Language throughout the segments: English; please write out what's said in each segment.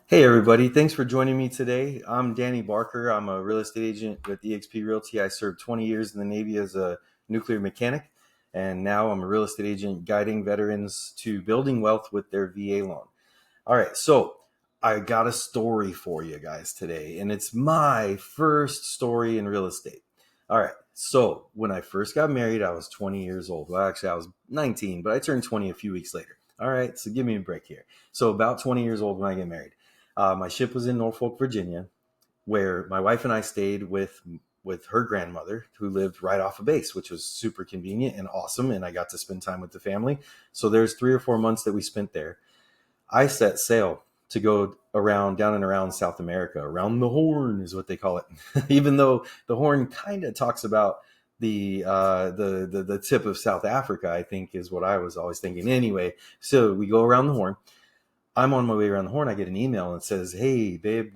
Hey everybody, thanks for joining me today. I'm Danny Barker. I'm a real estate agent with eXp Realty. I served 20 years in the Navy as a nuclear mechanic, and now I'm a real estate agent guiding veterans to building wealth with their VA loan. All right, so I got a story for you guys today, and it's my first story in real estate. All right, so when I first got married, I was 20 years old. Well, actually, I was 19, but I turned 20 a few weeks later. All right, so give me a break here. So about 20 years old when I get married. My ship was in Norfolk, Virginia, where my wife and I stayed with her grandmother, who lived right off a base, which was super convenient and awesome. And I got to spend time with the family. So there's 3 or 4 months that we spent there. I set sail to go around down and around South America. Around the Horn is what they call it. Even though the Horn kind of talks about the tip of South Africa, I think is what I was always thinking. Anyway, so we go around the Horn. I'm on my way around the Horn. I get an email and it says, "Hey, babe,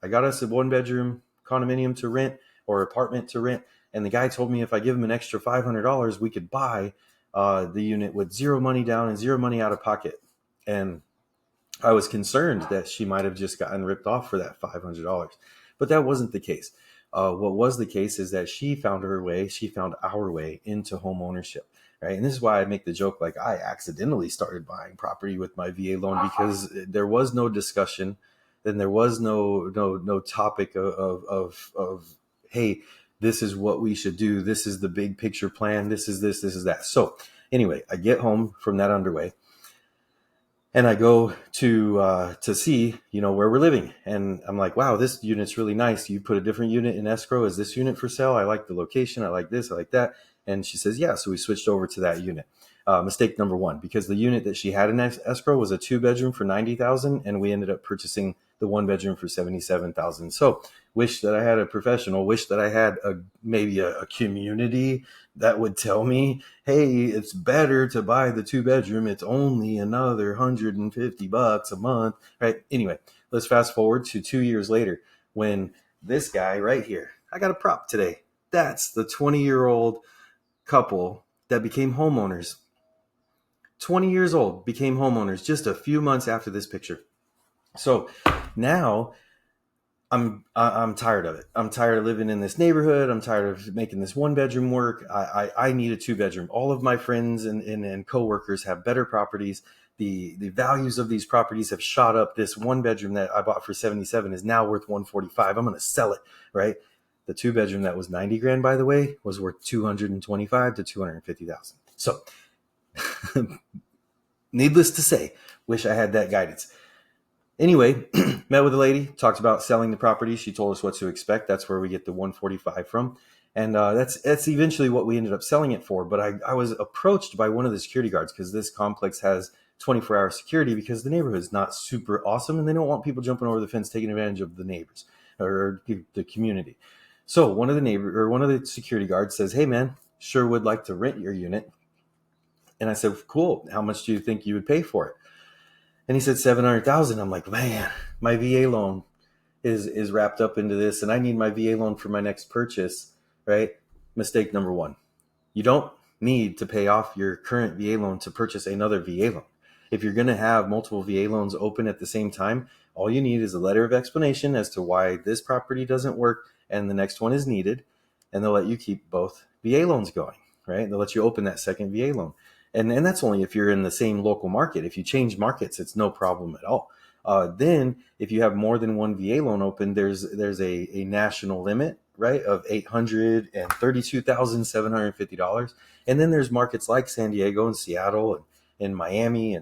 I got us a 1 bedroom condominium to rent or apartment to rent, and the guy told me if I give him an extra $500, we could buy the unit with zero money down and zero money out of pocket." And I was concerned that she might have just gotten ripped off for that $500, but that wasn't the case. What was the case is that she found our way into home ownership, right? And this is why I make the joke like I accidentally started buying property with my VA loan because there was no discussion, then there was no topic of hey, this is what we should do. This is the big picture plan. This is that. So anyway, I get home from that underway and I go to see, where we're living, and I'm like, wow, this unit's really nice. You put a different unit in escrow. Is this unit for sale? I like the location. I like this. I like that. And she says, yeah. So we switched over to that unit. Mistake number one, because the unit that she had in escrow was a 2 bedroom for 90,000, and we ended up purchasing the 1 bedroom for 77,000. So wish that I had a professional. Wish that I had maybe a community that would tell me, hey, it's better to buy the 2 bedroom. It's only another $150 a month, right? Anyway, let's fast forward to 2 years later when this guy right here, I got a prop today. That's the 20-year-old couple that became homeowners. 20 years old, became homeowners just a few months after this picture. So now I'm tired of it. I'm tired of living in this neighborhood. I'm tired of making this 1 bedroom work. I need a 2 bedroom. All of my friends and coworkers have better properties. The values of these properties have shot up. This 1 bedroom that I bought for 77 is now worth 145. I'm going to sell it, right? The 2 bedroom that was 90 grand, by the way, was worth 225 to 250,000. So needless to say, wish I had that guidance. Anyway, met with a lady, talked about selling the property. She told us what to expect. That's where we get the 145 from. And that's eventually what we ended up selling it for. But I was approached by one of the security guards because this complex has 24-hour security because the neighborhood is not super awesome and they don't want people jumping over the fence taking advantage of the neighbors or the community. So one of the security guards says, "Hey man, sure would like to rent your unit." And I said, "Cool. How much do you think you would pay for it?" And he said 700,000. I'm like, man, my VA loan is wrapped up into this, and I need my VA loan for my next purchase, right? Mistake number one. You don't need to pay off your current VA loan to purchase another VA loan. If you're going to have multiple VA loans open at the same time, all you need is a letter of explanation as to why this property doesn't work and the next one is needed, and they'll let you keep both VA loans going, right? They'll let you open that second VA loan. And that's only if you're in the same local market. If you change markets, it's no problem at all. Then if you have more than one VA loan open, there's a national limit, right, of $832,750. And then there's markets like San Diego and Seattle and Miami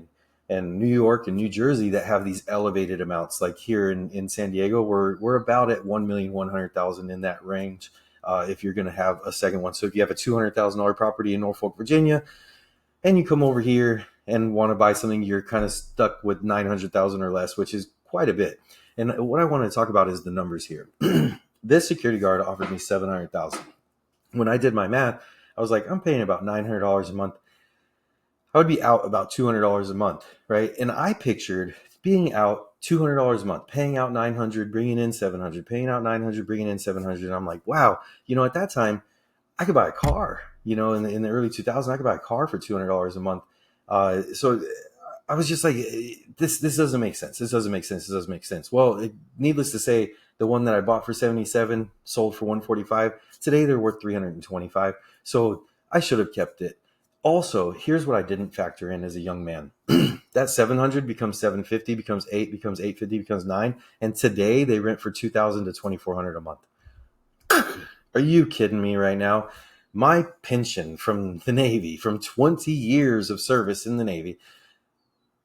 and New York and New Jersey that have these elevated amounts. Like here in San Diego, we're about at 1,100,000 in that range. If you're going to have a second one. So if you have a $200,000 property in Norfolk, Virginia, and you come over here and want to buy something, you're kind of stuck with 900,000 or less, which is quite a bit. And what I want to talk about is the numbers here. This security guard offered me 700,000. When I did my math, I was like, I'm paying about $900 a month. I would be out about $200 a month, right? And I pictured being out $200 a month, paying out 900, bringing in 700, paying out 900, bringing in 700. And I'm like, wow, at that time, I could buy a car, in the early 2000s, I could buy a car for $200 a month. So I was just like, this doesn't make sense. This doesn't make sense. This doesn't make sense. Well, needless to say, the one that I bought for 77 sold for 145. Today they're worth 325. So I should have kept it. Also, here's what I didn't factor in as a young man. That 700 becomes 750, becomes 8, becomes 850, becomes 9. And today they rent for 2,000 to 2,400 a month. Are you kidding me right now? My pension from the Navy, from 20 years of service in the Navy,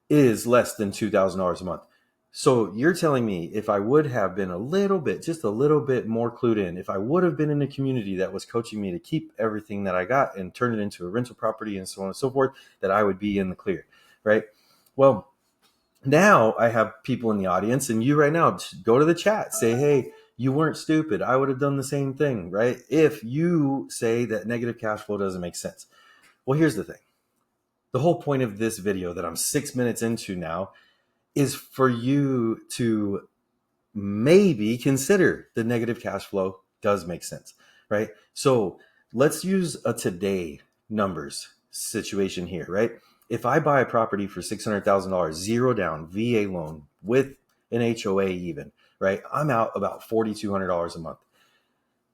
is less than $2,000 a month. So you're telling me if I would have been a little bit, just a little bit more clued in, if I would have been in a community that was coaching me to keep everything that I got and turn it into a rental property and so on and so forth, that I would be in the clear, right? Well, now I have people in the audience, and you right now, go to the chat, say, hey, you weren't stupid. I would have done the same thing, right? If you say that negative cash flow doesn't make sense. Well, here's the thing. The whole point of this video that I'm 6 minutes into now is for you to maybe consider the negative cash flow does make sense, right? So let's use a today numbers situation here, right? If I buy a property for $600,000, zero down, VA loan with an HOA even, right? I'm out about $4,200 a month.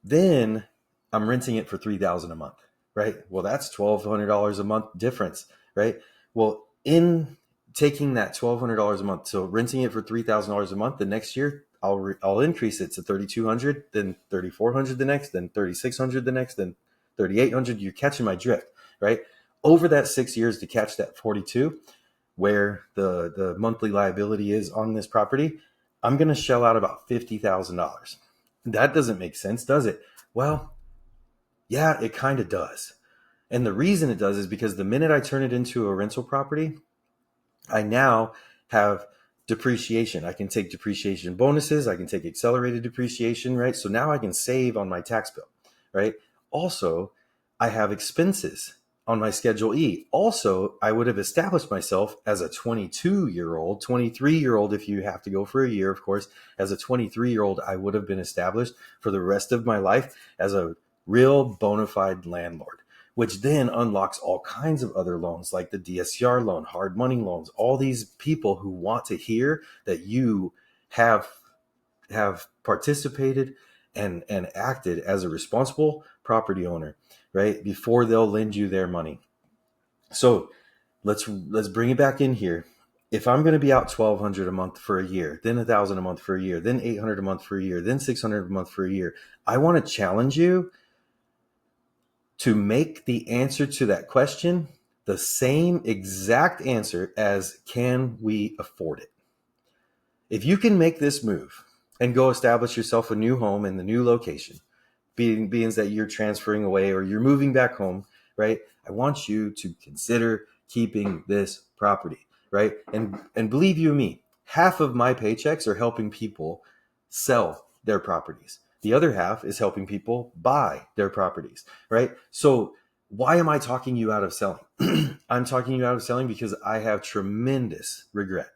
Then I'm renting it for $3,000 a month, right? Well, that's $1,200 a month difference, right? Well, in taking that $1,200 a month, so renting it for $3,000 a month, the next year I'll increase it to $3,200, then $3,400 the next, then $3,600 the next, then $3,800. You're catching my drift, right? Over that 6 years to catch that 42, where the monthly liability is on this property, I'm going to shell out about $50,000. That doesn't make sense, does it? Well, yeah, it kind of does. And the reason it does is because the minute I turn it into a rental property, I now have depreciation. I can take depreciation bonuses. I can take accelerated depreciation, right? So now I can save on my tax bill, right? Also, I have expenses on my Schedule E. Also, I would have established myself as a 22-year-old, 23-year-old, if you have to go for a year, of course. As a 23-year-old, I would have been established for the rest of my life as a real bona fide landlord, which then unlocks all kinds of other loans like the DSCR loan, hard money loans, all these people who want to hear that you have participated and acted as a responsible property owner, right? Before they'll lend you their money. So let's bring it back in here. If I'm going to be out $1,200 a month for a year, then $1,000 a month for a year, then $800 a month for a year, then $600 a month for a year, I want to challenge you to make the answer to that question the same exact answer as, can we afford it? If you can make this move and go establish yourself a new home in the new location, being that you're transferring away or you're moving back home, right? I want you to consider keeping this property, right? And believe you me, half of my paychecks are helping people sell their properties. The other half is helping people buy their properties, right? So why am I talking you out of selling? I'm talking you out of selling because I have tremendous regret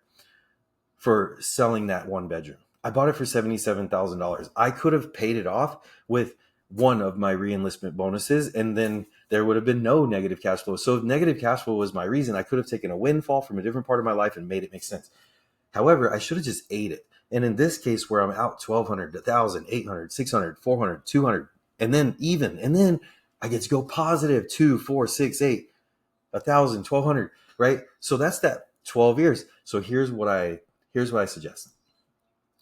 for selling that one bedroom. I bought it for $77,000. I could have paid it off with one of my reenlistment bonuses, and then there would have been no negative cash flow. So if negative cash flow was my reason, I could have taken a windfall from a different part of my life and made it make sense. However, I should have just ate it. And in this case where I'm out 1,200, 1,000, 800, 600, 400, 200, and then I get to go positive 2, 4, 6, 8, 1,000, 1,200, right? So that's that 12 years. So here's what I suggest.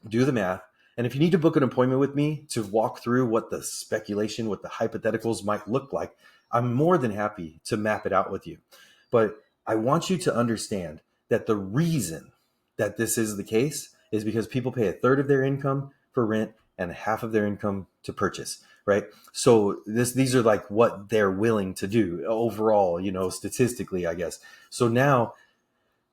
Do the math. And if you need to book an appointment with me to walk through what the speculation, what the hypotheticals might look like, I'm more than happy to map it out with you. But I want you to understand that the reason that this is the case is because people pay a third of their income for rent and half of their income to purchase, right? So these are like what they're willing to do overall, statistically, I guess. So now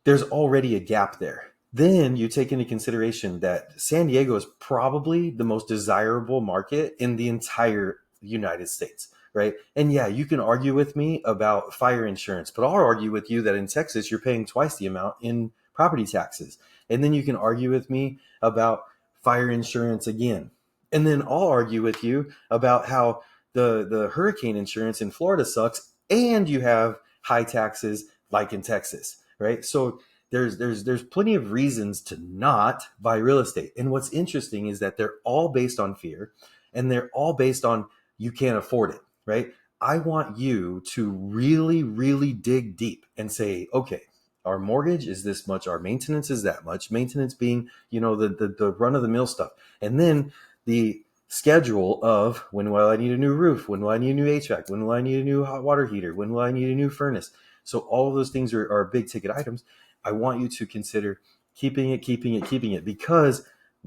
there's already a gap there. Then you take into consideration that San Diego is probably the most desirable market in the entire United States, right? And yeah, you can argue with me about fire insurance, but I'll argue with you that in Texas, you're paying twice the amount in property taxes. And then you can argue with me about fire insurance again. And then I'll argue with you about how the hurricane insurance in Florida sucks and you have high taxes like in Texas, right? So there's plenty of reasons to not buy real estate. And what's interesting is that they're all based on fear, and they're all based on you can't afford it, right? I want you to really, really dig deep and say, okay, our mortgage is this much, our maintenance is that much. Maintenance being, the run of the mill stuff, and then the schedule of when will I need a new roof, when will I need a new HVAC, when will I need a new hot water heater, when will I need a new furnace. So all of those things are big ticket items. I want you to consider keeping it, because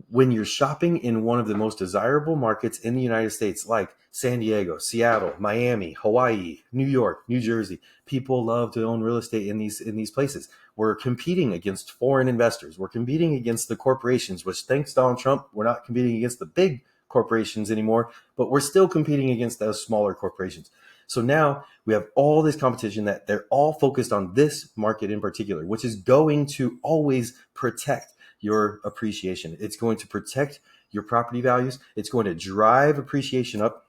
when you're shopping in one of the most desirable markets in the United States, like San Diego, Seattle, Miami, Hawaii, New York, New Jersey, people love to own real estate in these places. We're competing against foreign investors. We're competing against the corporations, which, thanks Donald Trump, we're not competing against the big corporations anymore, but we're still competing against those smaller corporations. So now we have all this competition that they're all focused on this market in particular, which is going to always protect your appreciation. It's going to protect your property values. It's going to drive appreciation up.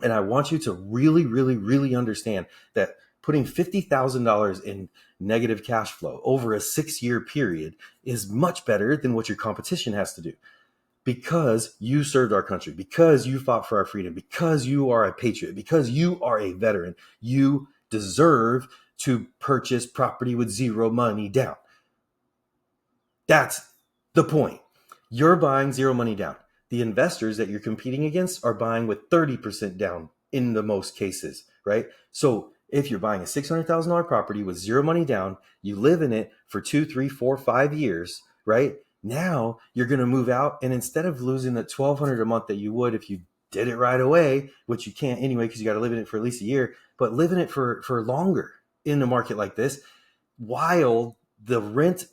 And I want you to really, really, really understand that putting $50,000 in negative cash flow over a 6-year period is much better than what your competition has to do. Because you served our country, because you fought for our freedom, because you are a patriot, because you are a veteran, you deserve to purchase property with zero money down. That's the point. You're buying zero money down. The investors that you're competing against are buying with 30% down in the most cases, right? So if you're buying a $600,000 property with zero money down, you live in it for 2, 3, 4, 5 years, right? Now you're going to move out, and instead of losing that $1,200 a month that you would if you did it right away, which you can't anyway because you got to live in it for at least a year, but live in it for longer in a market like this, while the rent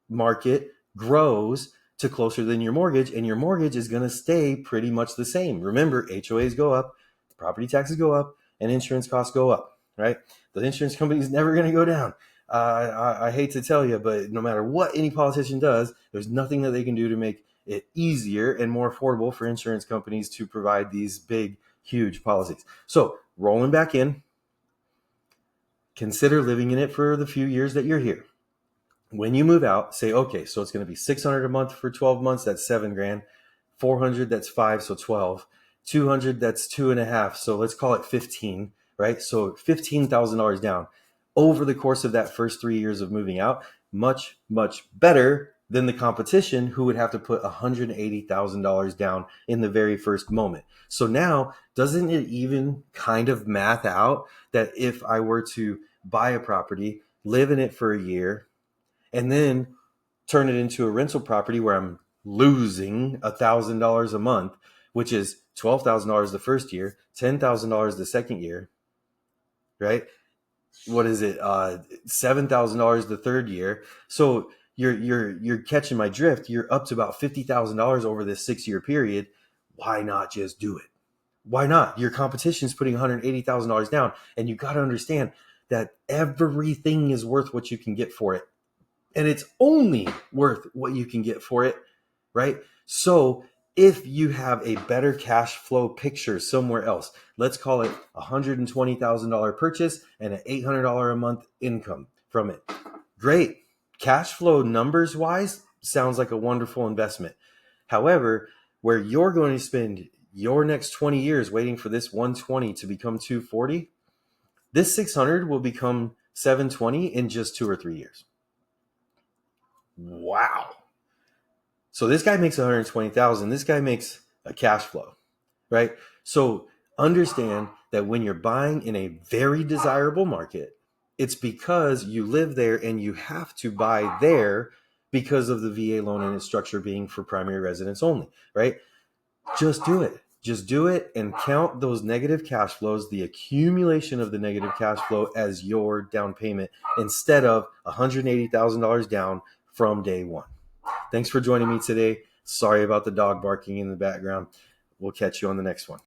market grows to closer than your mortgage, and your mortgage is going to stay pretty much the same. Remember, HOAs go up, property taxes go up, and insurance costs go up, right? The insurance company is never going to go down. I hate to tell you, but no matter what any politician does, there's nothing that they can do to make it easier and more affordable for insurance companies to provide these big, huge policies. So rolling back in, consider living in it for the few years that you're here. When you move out, say, okay, so it's going to be $600 a month for 12 months. That's $7,000. 400, that's 5, so 12. 200, that's 2.5, so let's call it 15, right? So $15,000 down over the course of that first 3 years of moving out. Much, much better than the competition, who would have to put $180,000 down in the very first moment. So now, doesn't it even kind of math out that if I were to buy a property, live in it for a year, and then turn it into a rental property where I'm losing $1,000 a month, which is $12,000 the first year, $10,000 the second year, right? What is it? $7,000 the third year. So you're catching my drift. You're up to about $50,000 over this 6-year period. Why not just do it? Why not? Your competition is putting $180,000 down, and you got to understand that everything is worth what you can get for it. And it's only worth what you can get for it, right? So if you have a better cash flow picture somewhere else, let's call it a $120,000 purchase and an $800 a month income from it. Great. Cash flow numbers wise sounds like a wonderful investment. However, where you're going to spend your next 20 years waiting for this 120 to become 240, this 600 will become 720 in just 2 or 3 years. Wow. So this guy makes 120,000. This guy makes a cash flow, right? So understand that when you're buying in a very desirable market, it's because you live there and you have to buy there because of the VA loan and its structure being for primary residence only, right? Just do it. Just do it and count those negative cash flows, the accumulation of the negative cash flow, as your down payment instead of $180,000 down from day one. Thanks for joining me today. Sorry about the dog barking in the background. We'll catch you on the next one.